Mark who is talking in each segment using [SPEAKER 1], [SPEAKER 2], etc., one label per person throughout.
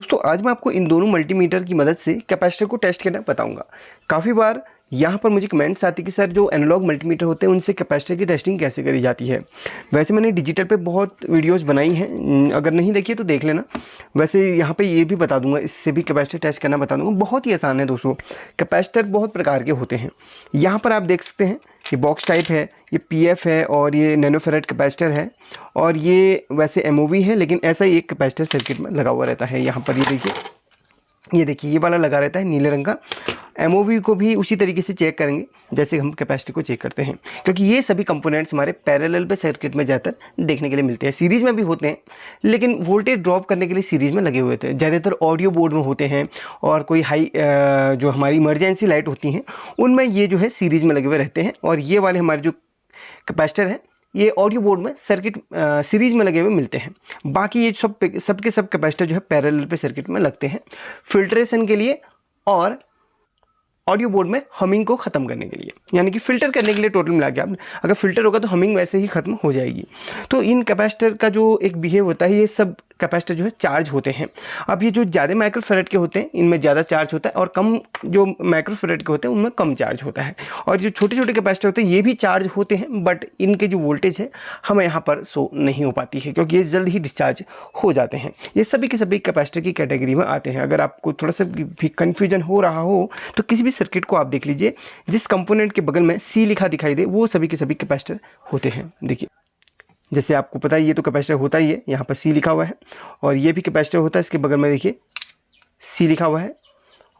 [SPEAKER 1] दोस्तों आज मैं आपको इन दोनों मल्टीमीटर की मदद से कैपेसिटर को टेस्ट करना बताऊंगा। काफ़ी बार यहाँ पर मुझे कमेंट्स आते कि सर जो एनालॉग मल्टीमीटर होते हैं उनसे कैपेसिटर की टेस्टिंग कैसे करी जाती है। वैसे मैंने डिजिटल पे बहुत वीडियोस बनाई हैं, अगर नहीं देखिए तो देख लेना। वैसे यहाँ पे ये भी बता दूंगा, इससे भी कैपेसिटर टेस्ट करना बता दूंगा। बहुत ही आसान है दोस्तों। कैपेसिटर बहुत प्रकार के होते हैं। यहाँ पर आप देख सकते हैं ये बॉक्स टाइप है, ये पीएफ है और ये नैनोफेरेट कैपेसिटर है और ये वैसे एमओवी है, लेकिन ऐसा ही एक कैपेसिटर सर्किट में लगा हुआ रहता है। यहाँ पर ये देखिए ये वाला लगा रहता है नीले रंग का। एमओवी को भी उसी तरीके से चेक करेंगे जैसे हम कैपेसिटर को चेक करते हैं, क्योंकि ये सभी कंपोनेंट्स हमारे पैरेलल पे सर्किट में ज़्यादातर देखने के लिए मिलते हैं। सीरीज़ में भी होते हैं, लेकिन वोल्टेज ड्रॉप करने के लिए सीरीज़ में लगे हुए थे। ज़्यादातर ऑडियो बोर्ड में होते हैं और कोई हाई जो हमारी इमरजेंसी लाइट होती हैं उनमें ये जो है सीरीज़ में लगे हुए रहते हैं। और ये वाले हमारे जो कैपेसिटर है ये ऑडियो बोर्ड में सर्किट सीरीज में लगे हुए मिलते हैं। बाकी ये सब के सब कैपेसिटर जो है पैरेलल पे सर्किट में लगते हैं फिल्ट्रेशन के लिए और ऑडियो बोर्ड में हमिंग को ख़त्म करने के लिए, यानी कि फ़िल्टर करने के लिए। टोटल मिला के आप अगर फ़िल्टर होगा तो हमिंग वैसे ही ख़त्म हो जाएगी। तो इन कैपेसिटर का जो एक बिहेव होता है, ये सब कैपेसिटर जो है चार्ज होते हैं। अब ये जो ज़्यादा माइक्रोफैराड के होते हैं इनमें ज़्यादा चार्ज होता है और कम जो माइक्रोफैराड के होते हैं उनमें कम चार्ज होता है। और जो छोटे छोटे कैपेसिटर होते हैं ये भी चार्ज होते हैं, बट इनके जो वोल्टेज है हमें यहाँ पर शो नहीं हो पाती है, क्योंकि ये जल्द ही डिस्चार्ज हो जाते हैं। ये सभी के सभी कैपेसिटर की कैटेगरी में आते हैं। अगर आपको थोड़ा सा भी कन्फ्यूजन हो रहा हो तो किसी भी सर्किट को आप देख लीजिए, जिस कंपोनेंट के बगल में सी लिखा दिखाई दे वो सभी के सभी कैपेसिटर होते हैं। देखिए जैसे आपको पता है ये तो कैपेसिटर होता ही है, यहाँ पर सी लिखा हुआ है, और ये भी कैपेसिटर होता है, इसके बगल में देखिए सी लिखा हुआ है।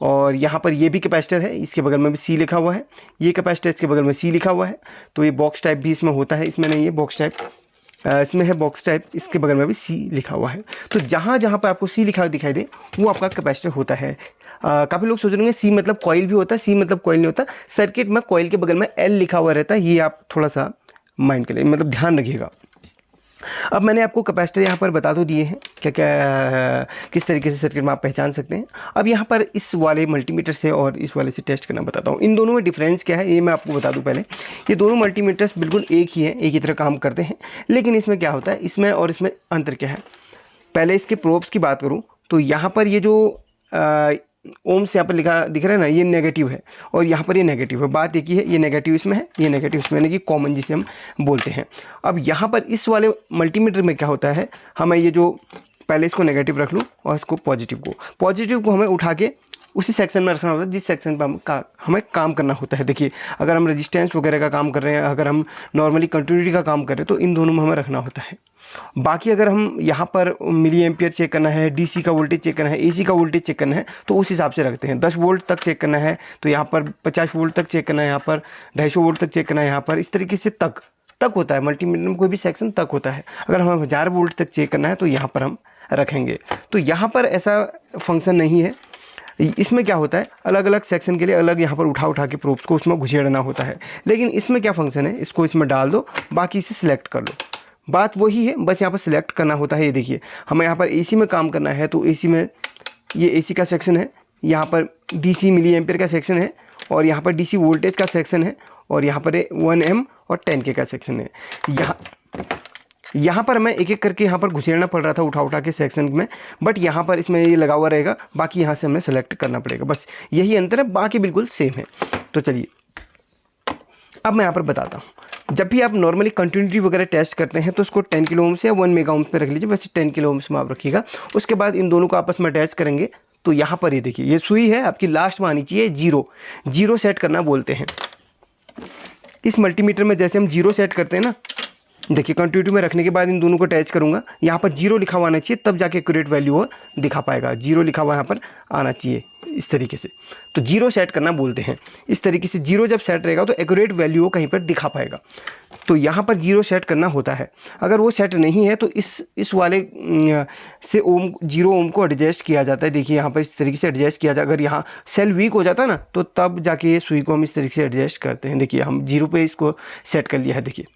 [SPEAKER 1] और यहाँ पर ये भी कैपेसिटर है, इसके बगल में भी सी लिखा हुआ है। ये कैपेसिटर इसके बगल में सी लिखा हुआ है। तो ये बॉक्स टाइप भी इसमें होता है, इसमें नहीं है बॉक्स टाइप, इसमें है बॉक्स टाइप, इसके बगल में भी सी लिखा हुआ है। तो जहाँ जहाँ पर आपको सी लिखा दिखाई दे वो आपका कैपेसिटर होता है। काफ़ी लोग सोच रहे होंगे सी मतलब कॉइल भी होता है, सी मतलब कॉइल नहीं होता। सर्किट में कॉइल के बगल में एल लिखा हुआ रहता है, ये आप थोड़ा सा माइंड के लिए मतलब ध्यान रखिएगा। अब मैंने आपको कैपेसिटर यहाँ पर बता तो दिए हैं क्या क्या किस तरीके से सर्किट में आप पहचान सकते हैं। अब यहाँ पर इस वाले मल्टीमीटर से और इस वाले से टेस्ट करना बताता हूँ। इन दोनों में डिफरेंस क्या है ये मैं आपको बता दूँ पहले। ये दोनों मल्टीमीटर्स बिल्कुल एक ही है, एक ही तरह काम करते हैं, लेकिन इसमें क्या होता है, इसमें और इसमें अंतर क्या है। पहले इसके प्रोब्स की बात करूँ तो यहाँ पर ये जो ओम्स यहाँ पर लिखा दिख रहा है ना, ये नेगेटिव है और यहाँ पर ये नेगेटिव है। बात एक ही है, ये नेगेटिव इसमें है, ये नेगेटिव इसमें, यानी कि कॉमन जिसे हम बोलते हैं। अब यहाँ पर इस वाले मल्टीमीटर में क्या होता है, हमें ये जो पहले इसको नेगेटिव रख लूँ और इसको पॉजिटिव को हमें उठा के उसी सेक्शन में रखना होता है जिस सेक्शन पर हमें काम करना होता है। देखिए अगर हम रेजिस्टेंस वगैरह का काम कर रहे हैं, अगर हम नॉर्मली कंटिन्यूटी का काम कर रहे हैं तो इन दोनों में हमें रखना होता है। बाकी अगर हम यहाँ पर मिली एम्पियर चेक करना है, डीसी का वोल्टेज चेक करना है, एसी का वोल्टेज चेक करना है तो उस हिसाब से रखते हैं। 10 वोल्ट तक चेक करना है तो यहाँ पर 50 वोल्ट तक चेक करना है, यहाँ पर 250 वोल्ट तक चेक करना है, यहाँ पर इस तरीके से तक होता है। मल्टीमीटर में कोई भी सेक्शन तक होता है। अगर हमें 1000 वोल्ट तक चेक करना है तो यहाँ पर हम रखेंगे। तो यहाँ पर ऐसा फंक्शन नहीं है। इसमें क्या होता है, अलग अलग सेक्शन के लिए अलग यहाँ पर उठा के प्रोब्स को उसमें घुसेड़ना होता है। लेकिन इसमें क्या फंक्शन है, इसको इसमें डाल दो, बाकी इसे सिलेक्ट कर लो। बात वही है, बस यहाँ पर सिलेक्ट करना होता है। ये देखिए हमें यहाँ पर एसी में काम करना है तो एसी में ये एसी का सेक्शन है, यहाँ पर डीसी मिली एम्पियर का सेक्शन है, और यहाँ पर डीसी वोल्टेज का सेक्शन है, और यहाँ पर 1M और 10K का सेक्शन है। यहाँ पर मैं एक एक करके यहाँ पर घुसेड़ना पड़ रहा था उठा के सेक्शन में, बट यहाँ पर इसमें ये लगा हुआ रहेगा, बाकी यहाँ से हमें सेलेक्ट करना पड़ेगा। बस यही अंतर है, बाकी बिल्कुल सेम है। तो चलिए अब मैं यहाँ पर बताता हूँ। जब भी आप नॉर्मली कंटिन्यूटी वगैरह टेस्ट करते हैं तो उसको 10 किलो ओम से या 1 मेगा ओम पे रख लीजिए। वैसे 10 किलो ओम में आप रखिएगा। उसके बाद इन दोनों को आपस में अटैच करेंगे तो यहाँ पर ये देखिए ये सुई है आपकी लास्ट में आनी चाहिए, जीरो सेट करना बोलते हैं। इस मल्टीमीटर में जैसे हम जीरो सेट करते हैं ना, देखिए कंटिन्यूटी में रखने के बाद इन दोनों को अटैच करूँगा, यहाँ पर 0 लिखा हुआ आना चाहिए, तब जाके एक्यूरेट वैल्यू वो दिखा पाएगा। 0 लिखा हुआ यहाँ पर आना चाहिए इस तरीके से, तो 0 सेट करना बोलते हैं। इस तरीके से 0 जब सेट रहेगा तो एक्यूरेट वैल्यू वो कहीं पर दिखा पाएगा। तो यहाँ पर 0 सेट करना होता है। अगर वो सेट नहीं है तो इस वाले से 0 ओम को एडजस्ट किया जाता है। देखिए यहाँ पर इस तरीके से एडजस्ट किया जाता है। अगर यहाँ सेल वीक हो जाता है ना तो तब जाके ये सुई को हम इस तरीके से एडजस्ट करते हैं। देखिए हम 0 पे इसको सेट कर लिया है। देखिए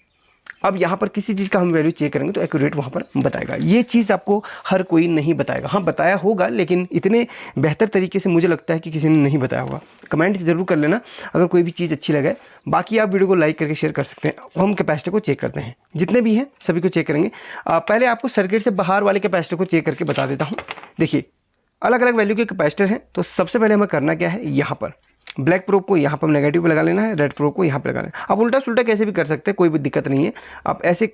[SPEAKER 1] अब यहाँ पर किसी चीज़ का हम वैल्यू चेक करेंगे तो एक्यूरेट वहाँ पर बताएगा। ये चीज़ आपको हर कोई नहीं बताएगा। हाँ बताया होगा, लेकिन इतने बेहतर तरीके से मुझे लगता है कि किसी ने नहीं बताया होगा। कमेंट ज़रूर कर लेना अगर कोई भी चीज़ अच्छी लगे। बाकी आप वीडियो को लाइक करके शेयर कर सकते हैं। हम कैपेसिटर को चेक करते हैं, जितने भी हैं सभी को चेक करेंगे। पहले आपको सर्किट से बाहर वाले कैपेसिटर को चेक करके बता देता हूँ। देखिए अलग अलग वैल्यू के कैपेसिटर हैं। तो सबसे पहले हमें करना क्या है, यहाँ पर ब्लैक प्रोब को यहाँ पर नेगेटिव पे लगा लेना है, रेड प्रोब को यहाँ पर लगा लेना है। आप उल्टा सुल्टा कैसे भी कर सकते हैं, कोई भी दिक्कत नहीं है। आप ऐसे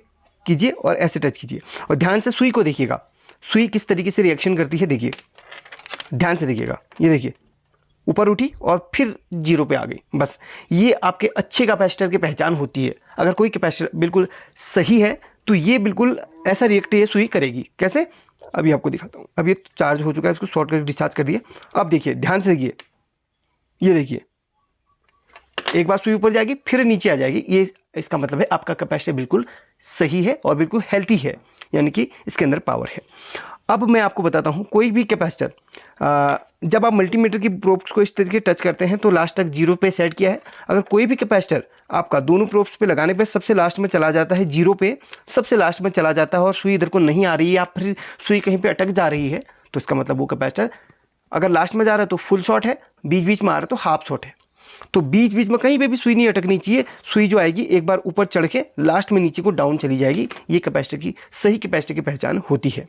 [SPEAKER 1] कीजिए और ऐसे टच कीजिए और ध्यान से सुई को देखिएगा, सुई किस तरीके से रिएक्शन करती है, देखिए ध्यान से देखिएगा। ये देखिए ऊपर उठी और फिर 0 पे आ गई। बस ये आपके अच्छे कैपेसिटर की पहचान होती है। अगर कोई कैपेसिटर बिल्कुल सही है तो ये बिल्कुल ऐसा रिएक्ट ये सुई करेगी। कैसे, अभी आपको दिखाता हूँ। अब ये चार्ज हो चुका है, इसको शॉर्ट करके डिस्चार्ज कर दिए। अब देखिए ध्यान से देखिए, ये देखिए एक बार सुई ऊपर जाएगी फिर नीचे आ जाएगी। ये इसका मतलब है आपका कैपेसिटर बिल्कुल सही है और बिल्कुल हेल्थी है, यानी कि इसके अंदर पावर है। अब मैं आपको बताता हूँ, कोई भी कैपेसिटर जब आप मल्टीमीटर की प्रोब्स को इस तरीके टच करते हैं तो लास्ट तक 0 पे सेट किया है। अगर कोई भी कैपेसिटर आपका दोनों प्रोब्स पे लगाने पे सबसे लास्ट में चला जाता है, 0 पे सबसे लास्ट में चला जाता है और सुई इधर को नहीं आ रही है, आप फिर सुई कहीं पे अटक जा रही है, तो इसका मतलब वो कैपेसिटर अगर लास्ट में जा रहा है तो फुल शॉर्ट है, बीच बीच में आ रहा है तो हाफ शॉर्ट है। तो बीच बीच में कहीं पे भी सुई नहीं अटकनी चाहिए। सुई जो आएगी एक बार ऊपर चढ़ के लास्ट में नीचे को डाउन चली जाएगी। ये कैपेसिटर की सही कैपेसिटर की पहचान होती है।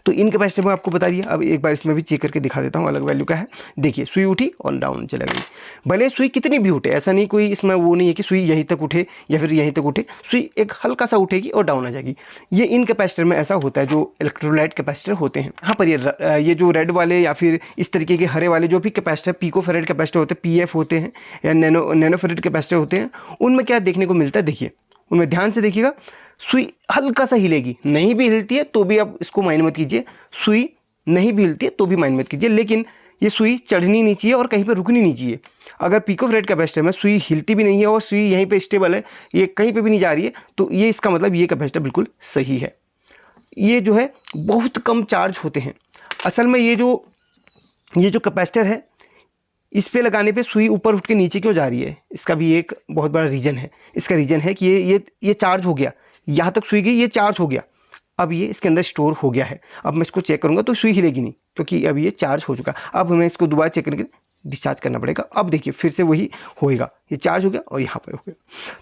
[SPEAKER 1] तो इन कैपेसिटर में आपको बता दिया। अब एक बार इसमें भी चेक करके दिखा देता हूँ अलग वैल्यू का है। देखिए सुई उठी और डाउन चला गई, भले सुई कितनी भी उठे, ऐसा नहीं कोई इसमें वो नहीं है कि सुई यहीं तक उठे या फिर यहीं तक उठे, सुई एक हल्का सा उठेगी और डाउन आ जाएगी। ये इन कैपेसिटर में ऐसा होता है जो इलेक्ट्रोलाइट कैपेसिटर होते हैं। हाँ पर ये जो रेड वाले या फिर इस तरीके के हरे वाले जो भी कैपेसिटर पिकोफैरेड कैपेसिटर होते हैं, पीएफ होते हैं या नैनोफैरेड कैपेसिटर होते हैं, उनमें क्या देखने को मिलता है, देखिए उनमें ध्यान से देखिएगा, सुई हल्का सा हिलेगी, नहीं भी हिलती है तो भी आप इसको माइंड मत कीजिए, सुई नहीं भी हिलती है तो भी माइंड मत कीजिए। लेकिन ये सुई चढ़नी नहीं चाहिए और कहीं पे रुकनी नहीं चाहिए। अगर पिकोफैरेड कैपेसिटर में सुई हिलती भी नहीं है और सुई यहीं पे स्टेबल है, ये कहीं पे भी नहीं जा रही है, तो ये इसका मतलब ये कैपेसिटर बिल्कुल सही है। ये जो है बहुत कम चार्ज होते हैं। असल में ये जो कैपेसिटर है इस पे लगाने पे सुई ऊपर उठ के नीचे क्यों जा रही है, इसका भी एक बहुत बड़ा रीज़न है। इसका रीज़न है कि ये चार्ज हो गया, यहाँ तक सुई गई, ये चार्ज हो गया, अब ये इसके अंदर स्टोर हो गया है। अब मैं इसको चेक करूँगा तो सुई हिलेगी नहीं क्योंकि अब ये चार्ज हो चुका। अब हमें इसको दोबारा चेक करके डिस्चार्ज करना पड़ेगा। अब देखिए फिर से वही होएगा, ये चार्ज हो गया और यहाँ पर हो गया।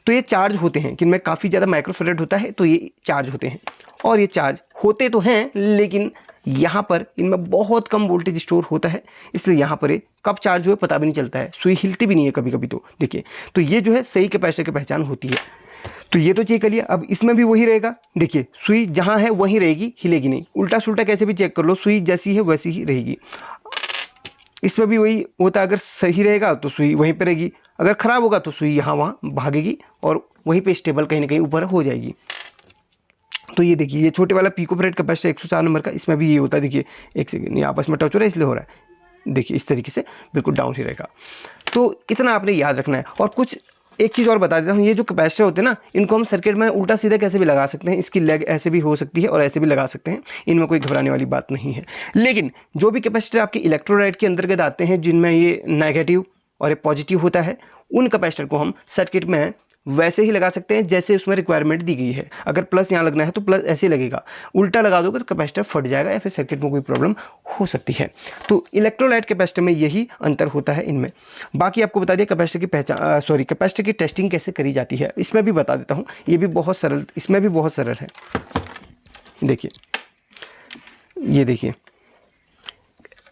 [SPEAKER 1] तो ये चार्ज होते हैं कि इनमें काफ़ी ज़्यादा माइक्रोफैराड होता है तो ये चार्ज होते हैं, और ये चार्ज होते तो हैं लेकिन यहाँ पर इनमें बहुत कम वोल्टेज स्टोर होता है, इसलिए यहाँ पर ये कब चार्ज हुए पता भी नहीं चलता है, सुई हिलती भी नहीं है कभी कभी। तो देखिए, तो ये जो है सही कैपेसिटर की पहचान होती है। तो ये तो चेक कर लिया। अब इसमें भी वही रहेगा, देखिए सुई जहाँ है वहीं रहेगी, हिलेगी नहीं। उल्टा सुल्टा कैसे भी चेक कर लो, सुई जैसी है वैसी ही रहेगी। इसमें भी वही होता है, अगर सही रहेगा तो सुई वहीं पर रहेगी, अगर ख़राब होगा तो सुई यहाँ वहाँ भागेगी और वहीं पे स्टेबल कहीं ना कहीं ऊपर हो जाएगी। तो ये देखिए, ये छोटे वाला पिकोफैरेड कैपेसिटर 104 नंबर का, इसमें भी ये होता है। देखिए एक सेकेंड, ये आपस में टच हो रहा है इसलिए हो रहा है। देखिए इस तरीके से बिल्कुल डाउन ही रहेगा। तो इतना आपने याद रखना है। और कुछ एक चीज़ और बता देता हूँ, ये जो कैपेसिटर होते हैं ना, इनको हम सर्किट में उल्टा सीधा कैसे भी लगा सकते हैं। इसकी लेग ऐसे भी हो सकती है और ऐसे भी लगा सकते हैं, इनमें कोई घबराने वाली बात नहीं है। लेकिन जो भी कैपेसिटर आपके इलेक्ट्रोलाइट के अंतर्गत आते हैं, जिनमें ये नेगेटिव और ये पॉजिटिव होता है, उन कैपेसिटर को हम सर्किट में वैसे ही लगा सकते हैं जैसे उसमें रिक्वायरमेंट दी गई है। अगर प्लस यहाँ लगना है तो प्लस ऐसे लगेगा, उल्टा लगा दोगे तो कैपेसिटर फट जाएगा या फिर सर्किट में कोई प्रॉब्लम हो सकती है। तो इलेक्ट्रोलाइट कैपेसिटर में यही अंतर होता है इनमें। बाकी आपको बता दिया कैपेसिटर की पहचान कैपेसिटर की टेस्टिंग कैसे करी जाती है, इसमें भी बता देता हूँ। ये भी बहुत सरल, इसमें भी बहुत सरल है। देखिए ये देखिए,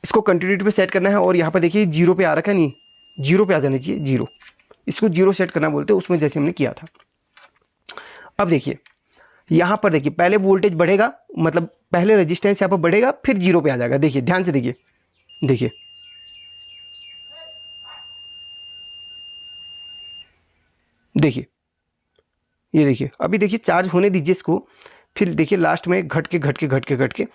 [SPEAKER 1] इसको कंटिन्यूटी पे सेट करना है और यहाँ पर देखिए 0 पे आ रखा है, नहीं 0 पे आ जाना चाहिए, 0। इसको 0 सेट करना बोलते हैं, उसमें जैसे हमने किया था। अब देखिए यहाँ पर देखिए, पहले वोल्टेज बढ़ेगा, मतलब पहले रेजिस्टेंस यहाँ पर बढ़ेगा फिर 0 पे आ जाएगा। देखिए ध्यान से देखिए, देखिए देखिए, ये देखिए, अभी देखिए चार्ज होने दीजिए इसको, फिर देखिए लास्ट में घट के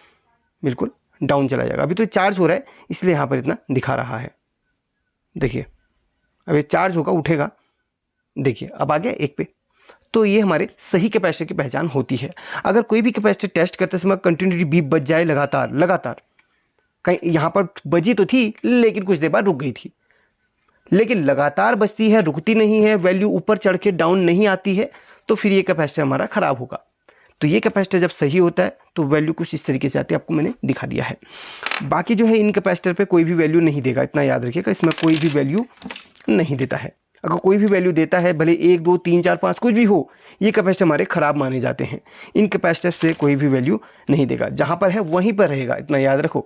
[SPEAKER 1] बिल्कुल डाउन चला जाएगा। अभी तो चार्ज हो रहा है इसलिए यहाँ पर इतना दिखा रहा है। देखिए अब ये चार्ज होगा, उठेगा, देखिए अब आ गया 1 पे। तो ये हमारे सही कैपेसिटर की पहचान होती है। अगर कोई भी कैपेसिटर टेस्ट करते समय कंटिन्यूटी बीप बज जाए लगातार, कहीं यहाँ पर बजी तो थी लेकिन कुछ देर बाद रुक गई थी, लेकिन लगातार बजती है, रुकती नहीं है, वैल्यू ऊपर चढ़ के डाउन नहीं आती है, तो फिर ये कैपेसिटर हमारा ख़राब होगा। तो ये कैपेसिटर जब सही होता है तो वैल्यू कुछ इस तरीके से आती है, आपको मैंने दिखा दिया है। बाकी जो है इन कैपेसिटर पे कोई भी वैल्यू नहीं देगा, इतना याद रखिएगा, इसमें कोई भी वैल्यू नहीं देता है। अगर कोई भी वैल्यू देता है, भले 1 2 3 4 5 कुछ भी हो, ये कैपेसिटर हमारे ख़राब माने जाते हैं। इन कैपेसिटर से कोई भी वैल्यू नहीं देगा, जहाँ पर है वहीं पर रहेगा, इतना याद रखो।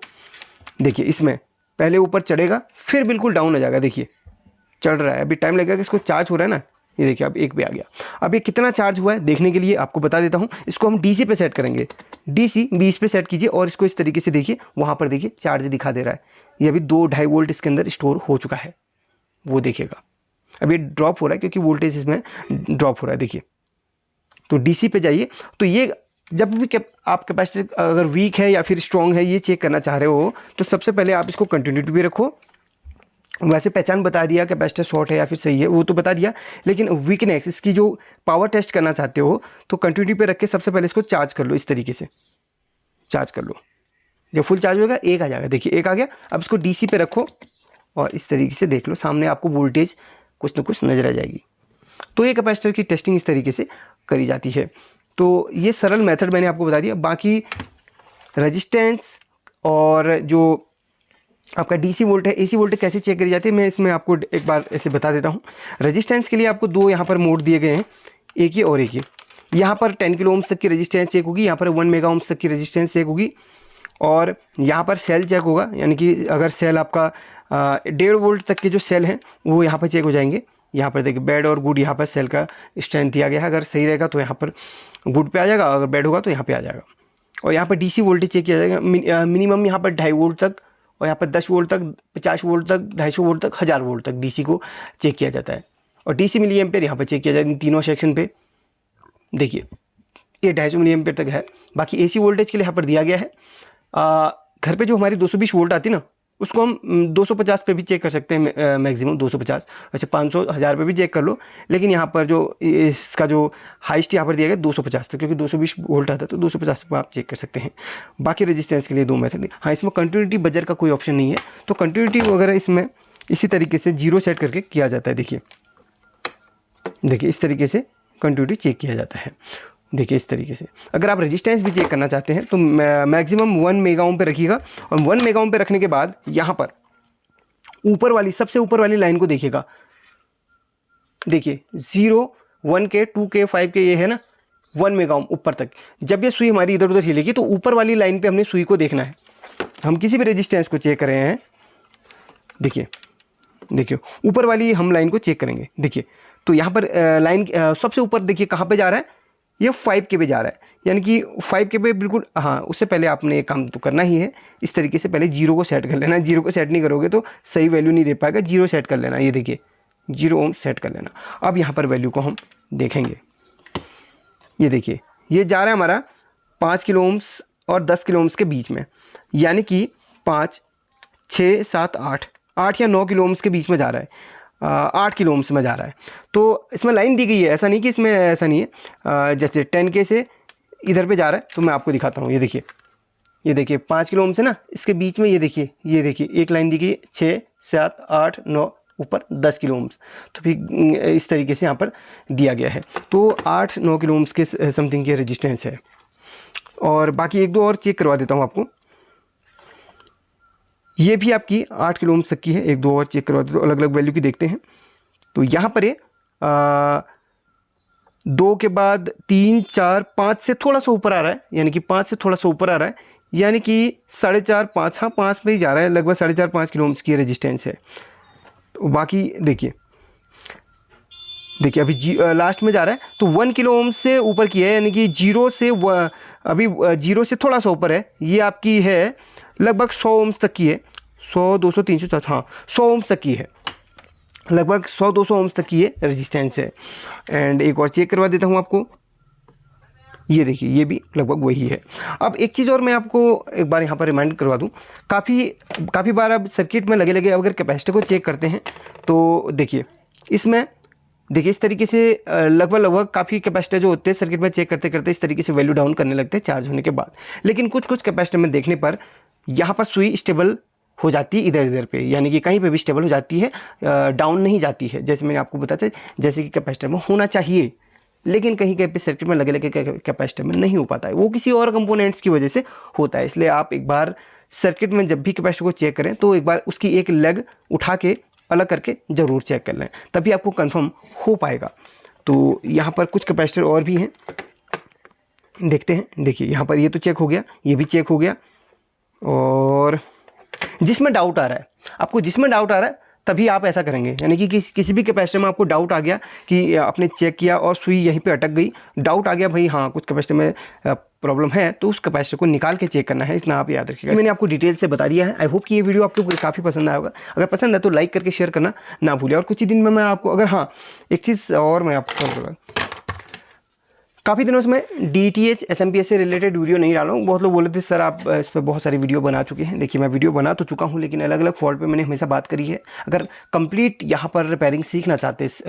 [SPEAKER 1] देखिए इसमें पहले ऊपर चढ़ेगा फिर बिल्कुल डाउन हो जाएगा। देखिए चढ़ रहा है, अभी टाइम लगेगा कि इसको चार्ज हो रहा है ना। ये देखिए अब 1 पे आ गया। अब ये कितना चार्ज हुआ है देखने के लिए आपको बता देता हूँ। इसको हम डीसी पे सेट करेंगे, डीसी 20 पे सेट कीजिए और इसको इस तरीके से देखिए, वहाँ पर देखिए चार्ज दिखा दे रहा है। ये अभी 2-2.5 वोल्ट इसके अंदर स्टोर हो चुका है, वो देखिएगा। अब ये ड्रॉप हो रहा है क्योंकि वोल्टेज इसमें ड्रॉप हो रहा है। देखिए तो डीसी पे जाइए। तो ये जब भी आप कैपेसिटर अगर वीक है या फिर स्ट्रॉन्ग है ये चेक करना चाह रहे हो तो सबसे पहले आप इसको कंटिन्यूटी भी रखो। वैसे पहचान बता दिया कैपेसिटर शॉर्ट है या फिर सही है वो तो बता दिया, लेकिन वीकनेस इसकी जो पावर टेस्ट करना चाहते हो तो कंटिन्यूटी पे रख के सबसे पहले इसको चार्ज कर लो। इस तरीके से चार्ज कर लो, जब फुल चार्ज होगा 1 आ जाएगा। देखिए 1 आ गया। अब इसको डीसी पे रखो और इस तरीके से देख लो, सामने आपको वोल्टेज कुछ ना कुछ नजर आ जाएगी। तो ये कैपेसिटर की टेस्टिंग इस तरीके से करी जाती है। तो ये सरल मेथड मैंने आपको बता दिया। बाकी रेजिस्टेंस और जो आपका डीसी वोल्ट है, एसी वोल्ट कैसे चेक करी जाती है मैं इसमें आपको एक बार ऐसे बता देता हूँ। रेजिस्टेंस के लिए आपको 2 यहाँ पर मोड दिए गए हैं, एक ये और एक ये। यहाँ पर 10 किलो ओम्स तक की रेजिस्टेंस चेक होगी, यहाँ पर 1 मेगा ओम्स तक की रेजिस्टेंस चेक होगी और यहाँ पर सेल चेक होगा। यानी कि अगर सेल आपका 1.5 वोल्ट तक के जो सेल हैं वो यहाँ पर चेक हो जाएंगे। यहाँ पर देखिए बैड और गुड, यहाँ पर सेल का स्ट्रेंथ दिया गया है। अगर सही रहेगा तो यहाँ पर गुड पे आ जाएगा, अगर बैड होगा तो यहाँ पे आ जाएगा। और यहाँ पर डीसी वोल्टेज चेक किया जाएगा। मिनिमम यहाँ पर 2.5 वोल्ट तक और यहाँ पर 10 वोल्ट तक, 50 वोल्ट तक, 250 वोल्ट तक, 1000 वोल्ट तक डीसी को चेक किया जाता है। और डीसी मिली एम्पेयर यहाँ पर चेक किया जाता है इन तीनों सेक्शन पे। देखिए ये 250 मिली एम्पेयर तक है। बाकी एसी वोल्टेज के लिए यहाँ पर दिया गया है। घर पे जो हमारी 220 वोल्ट आती है ना उसको हम 250 पे भी चेक कर सकते हैं, मैक्सिमम 250। वैसे 500, 1000 पे भी चेक कर लो, लेकिन यहाँ पर जो इसका जो हाइस्ट यहाँ पर दिया गया 250 तक, क्योंकि 220 वोल्ट आता है तो 250 पे आप चेक कर सकते हैं। बाकी रेजिस्टेंस के लिए 2 मेथड। हाँ, इसमें कंटिन्यूटी बजर का कोई ऑप्शन नहीं है, तो कंटिन्यूटी वगैरह इसमें इसी तरीके से 0 सेट करके किया जाता है। देखिए इस तरीके से कंटिन्यूटी चेक किया जाता है। देखिए इस तरीके से। अगर आप रेजिस्टेंस भी चेक करना चाहते हैं तो मैक्सिमम 1 मेगा ओम पे रखिएगा और 1 मेगा ओम पे रखने के बाद यहाँ पर ऊपर वाली, सबसे ऊपर वाली लाइन को देखिएगा। देखिए 0, 1K, 2K, 5K ये है ना 1 मेगा ओम ऊपर तक। जब ये सुई हमारी इधर उधर हिलेगी तो ऊपर वाली लाइन पे हमने सुई को देखना है। हम किसी भी रेजिस्टेंस को चेक कर रहे हैं, देखिए ऊपर वाली हम लाइन को चेक करेंगे। देखिए तो यहाँ पर लाइन सबसे ऊपर देखिए कहाँ पे जा रहा है, ये 5K पे जा रहा है। यानी कि 5K पे बिल्कुल, हाँ उससे पहले आपने एक काम तो करना ही है। इस तरीके से पहले 0 को सेट कर लेना। 0 को सेट नहीं करोगे तो सही वैल्यू नहीं दे पाएगा। 0 सेट कर लेना। ये देखिए 0 ओम सेट कर लेना। अब यहाँ पर वैल्यू को हम देखेंगे। ये देखिए ये जा रहा है हमारा 5 किलो ओम्स और 10 किलो ओम्स के बीच में, यानी कि 5, 6, 7, 8 या 9 किलो ओम्स के बीच में जा रहा है। 8 किलो ओम्स में जा रहा है। तो इसमें लाइन दी गई है, ऐसा नहीं कि इसमें ऐसा नहीं है। जैसे 10K से इधर पे जा रहा है तो मैं आपको दिखाता हूँ। ये देखिए 5 किलो ओम्स है ना, इसके बीच में ये देखिए एक लाइन दी गई है 6, 7, 8, 9, ऊपर 10 किलो ओम्स। तो फिर इस तरीके से यहाँ पर दिया गया है। तो 8-9 किलो ओम्स के समथिंग के रेजिस्टेंस है। और बाकी 1-2 और चेक करवा देता हूँ आपको। ये भी आपकी 8 किलो ओम्स तक की है। 1-2 और चेक करवा देता हूँ, अलग अलग वैल्यू की देखते हैं। तो यहाँ पर ये 2 के बाद 3, 4, 5 से थोड़ा सा ऊपर आ रहा है, यानी कि 5 से थोड़ा सा ऊपर आ रहा है, यानी कि 4.5, 5, हाँ 5 पे ही जा रहा है। लगभग 4.5-5 किलो ओम्स की रेजिस्टेंस है। तो बाकी देखिए अभी लास्ट में जा रहा है तो 1 किलो ओम्स से ऊपर की है, यानी कि 0 से अभी 0 से थोड़ा सा ऊपर है। ये आपकी है लगभग 100 ओम्स तक की है। 100, 200, 300, 400, हाँ 100 ओम्स तक की है। लगभग 100-200 ओम्स तक की ये रेजिस्टेंस है। एंड एक और चेक करवा देता हूँ आपको। ये देखिए ये भी लगभग वही है। अब एक चीज़ और मैं आपको एक बार यहाँ पर रिमाइंड करवा दूँ। काफ़ी बार अब सर्किट में लगे अगर कैपेसिटर को चेक करते हैं तो देखिए इसमें इस तरीके से लगभग काफ़ी कैपेसिटर जो होते हैं सर्किट में चेक करते करते इस तरीके से वैल्यू डाउन करने लगते हैं चार्ज होने के बाद। लेकिन कुछ कैपेसिटर में देखने पर यहाँ पर सुई स्टेबल हो जाती है इधर पे, यानी कि कहीं पे भी स्टेबल हो जाती है, डाउन नहीं जाती है। जैसे मैंने आपको बताया जैसे कि कैपेसिटर में होना चाहिए, लेकिन कहीं पे सर्किट में लगे कैपेसिटर में नहीं हो पाता है। वो किसी और कंपोनेंट्स की वजह से होता है। इसलिए आप एक बार सर्किट में जब भी कैपेसिटर को चेक करें तो एक बार उसकी एक लेग उठा के अलग करके ज़रूर चेक कर लें, तभी आपको कंफर्म हो पाएगा। तो यहाँ पर कुछ कैपेसिटर और भी हैं, देखते हैं। देखिए यहाँ पर ये तो चेक हो गया, ये भी चेक हो गया, और जिसमें डाउट आ रहा है, आपको जिसमें डाउट आ रहा है तभी आप ऐसा करेंगे। यानी कि किसी भी कैपेसिटर में आपको डाउट आ गया कि आपने चेक किया और सुई यहीं पे अटक गई, डाउट आ गया भाई हाँ कुछ कैपेसिटर में प्रॉब्लम है, तो उस कैपेसिटर को निकाल के चेक करना है, इतना आप याद रखिएगा। मैंने आपको डिटेल से बता दिया है। आई होप कि ये वीडियो आपको काफ़ी पसंद आया होगा। अगर पसंद है तो लाइक करके शेयर करना ना भूलिए। और कुछ ही दिन में मैं आपको, अगर हाँ एक चीज़ और मैं आपको, काफ़ी दिनों से मैं DTH SMPS से रिलेटेड वीडियो नहीं डाला हूँ। बहुत लोग बोले थे सर आप इस पर बहुत सारी वीडियो बना चुके हैं। देखिए मैं वीडियो बना तो चुका हूँ, लेकिन अलग अलग फॉल्ट पे मैंने हमेशा बात करी है। अगर कंप्लीट यहाँ पर रिपेयरिंग सीखना चाहते हैं इस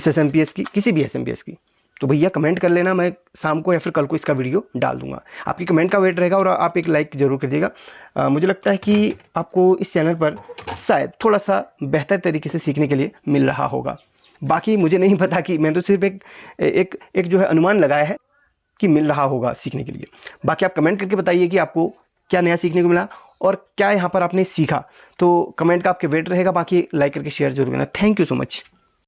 [SPEAKER 1] SMPS की किसी भी SMPS की, तो भैया कमेंट कर लेना, मैं शाम को या फिर कल को इसका वीडियो डाल दूंगा। आपकी कमेंट का वेट रहेगा और आप एक लाइक ज़रूर कर दीजिएगा। मुझे लगता है कि आपको इस चैनल पर शायद थोड़ा सा बेहतर तरीके से सीखने के लिए मिल रहा होगा। बाकी मुझे नहीं पता, कि मैं तो सिर्फ एक जो है अनुमान लगाया है कि मिल रहा होगा सीखने के लिए। बाकी आप कमेंट करके बताइए कि आपको क्या नया सीखने को मिला और क्या यहाँ पर आपने सीखा। तो कमेंट का आपके वेट रहेगा। बाकी लाइक करके शेयर जरूर करना। Thank you so much.